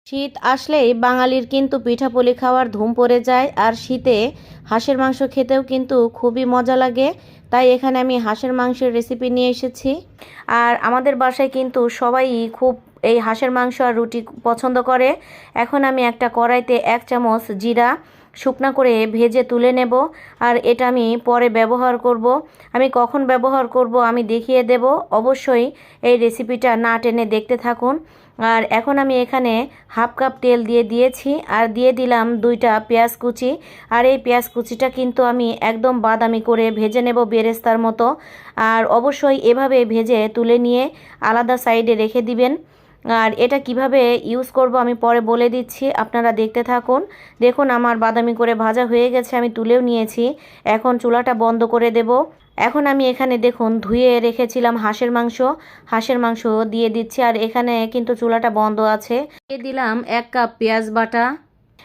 শীত আসলেই বাঙালির কিন্তু পিঠাপুলি খাওয়ার ধুম পড়ে যায়। আর শীতে হাঁসের মাংস খেতেও কিন্তু খুবই মজা লাগে। তাই এখানে আমি হাঁসের মাংসের রেসিপি নিয়ে এসেছি। আর আমাদের বাসায় কিন্তু সবাই খুব এই হাঁসের মাংস আর রুটি পছন্দ করে। এখন আমি একটা কড়াইতে 1 চামচ জিরা শুকনা করে ভেজে তুলে নেব। আর এটা আমি পরে ব্যবহার করব। আমি কখন ব্যবহার করব আমি দেখিয়ে দেব। অবশ্যই এই রেসিপিটা না টেনে দেখতে থাকুন। আর এখন আমি এখানে হাফ কাপ তেল দিয়ে দিয়েছি আর দিয়ে দিলাম 2টা পেঁয়াজ কুচি। আর এই পেঁয়াজ কুচিটা কিন্তু আমি একদম বাদামি করে ভেজে নেব বেরেস্তার মতো। আর অবশ্যই এভাবে ভেজে তুলে নিয়ে আলাদা সাইডে রেখে দিবেন। আর এটা কিভাবে ইউজ করব আমি পরে বলে দিচ্ছি, আপনারা দেখতে থাকুন। দেখুন আমার বাদামি করে ভাজা হয়ে গেছে, আমি তুলেও নিয়েছি। এখন চুলাটা বন্ধ করে দেব। এখন আমি এখানে দেখুন ধুয়ে রেখেছিলাম হাঁসের মাংস দিয়ে দিচ্ছি। আর এখানে কিন্তু চুলাটা বন্ধ আছে। দিয়ে দিলাম 1 কাপ পেঁয়াজ বাটা,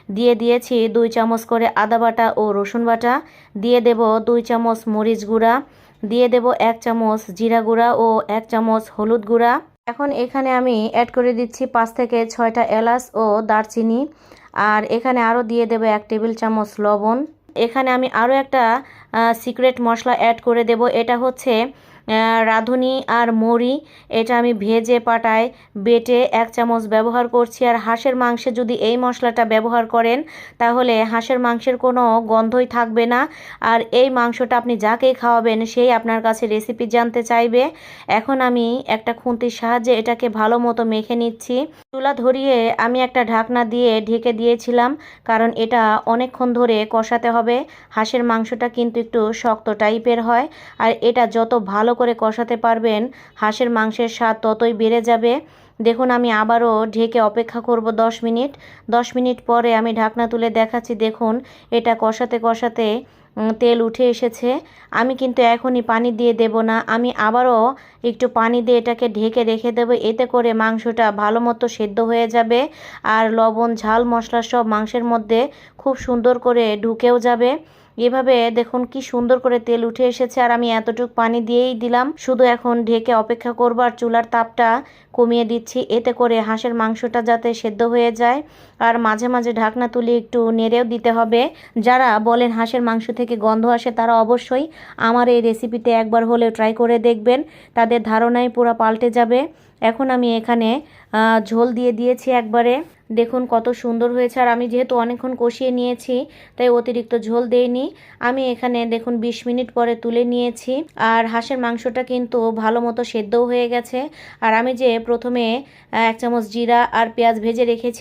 দিয়ে দিয়েছি 2 চামচ করে আদা বাটা ও রসুন বাটা, দিয়ে দেব 2 চামচ মরিচ গুঁড়া, দিয়ে দেব 1 চামচ জিরা গুঁড়া ও 1 চামচ হলুদ গুঁড়া। এখন এখানে আমি অ্যাড করে দিচ্ছি 5 থেকে 6টা এলাচ ও দারচিনি। আর এখানে আরও দিয়ে দেব 1 টেবিল চামচ লবণ। এখানে আমি আরও একটা সিক্রেট মশলা অ্যাড করে দেব। এটা হচ্ছে রাঁধুনি আর মৌরি। এটা আমি ভেজে পাটায় বেটে 1 চামচ ব্যবহার করছি। আর হাঁসের মাংসে যদি এই মশলাটা ব্যবহার করেন তাহলে হাঁসের মাংসের কোনো গন্ধই থাকবে না। আর এই মাংসটা আপনি যাকেই খাওয়াবেন সেই আপনার কাছে রেসিপি জানতে চাইবে। এখন আমি একটা খুন্তির সাহায্যে এটাকে ভালো মতো মেখে নিচ্ছি। চুলা ধরিয়ে আমি একটা ঢাকনা দিয়ে ঢেকে দিয়েছিলাম, কারণ এটা অনেকক্ষণ ধরে কষাতে হবে। হাঁসের মাংসটা কিন্তু একটু শক্ত টাইপের হয়। আর এটা যত ভালো করে কষাতে পারবেন হাঁসের মাংসের স্বাদ ততই বেড়ে যাবে। দেখুন আমি আবারও ঢেকে অপেক্ষা করব 10 মিনিট। 10 মিনিট পরে আমি ঢাকনা তুলে দেখাচ্ছি। দেখুন এটা কষাতে কষাতে তেল উঠে এসেছে। আমি কিন্তু এখনই পানি দিয়ে দেব না, আমি আবারও একটু পানি দিয়ে এটাকে ঢেকে রেখে দেবো। এতে করে মাংসটা ভালো মতো সেদ্ধ হয়ে যাবে। আর লবণ ঝাল মশলা সব মাংসের মধ্যে খুব সুন্দর করে ঢুকেও যাবে। এভাবে দেখুন কি সুন্দর করে তেল উঠে এসেছে। আর আমি এতটুকু পানি দিয়েই দিলাম। শুধু এখন ঢেকে অপেক্ষা করব আর চুলার তাপটা কমিয়ে দিচ্ছি, এতে করে হাঁসের মাংসটা যাতে সেদ্ধ হয়ে যায়। আর মাঝে মাঝে ঢাকনা তুলে একটু নেড়েও দিতে হবে। যারা বলেন হাঁসের মাংস থেকে গন্ধ আসে তারা অবশ্যই আমার এই রেসিপিতে একবার হলেও ট্রাই করে দেখবেন, তাদের ধারণাই পুরো পাল্টে যাবে। এখন আমি এখানে ঝোল দিয়ে দিয়েছি একবারে। দেখুন কত সুন্দর হয়েছে। আর আমি যেহেতু অনেকক্ষণ কষিয়ে নিয়েছি তাই অতিরিক্ত ঝোল দেইনি। আমি এখানে দেখুন 20 মিনিট পরে তুলে নিয়েছি। আর হাঁসের মাংসটা কিন্তু ভালো মতো সেদ্ধও হয়ে গেছে। আর আমি যে প্রথমে 1 চামচ জিরা আর পেঁয়াজ ভেজে রেখেছি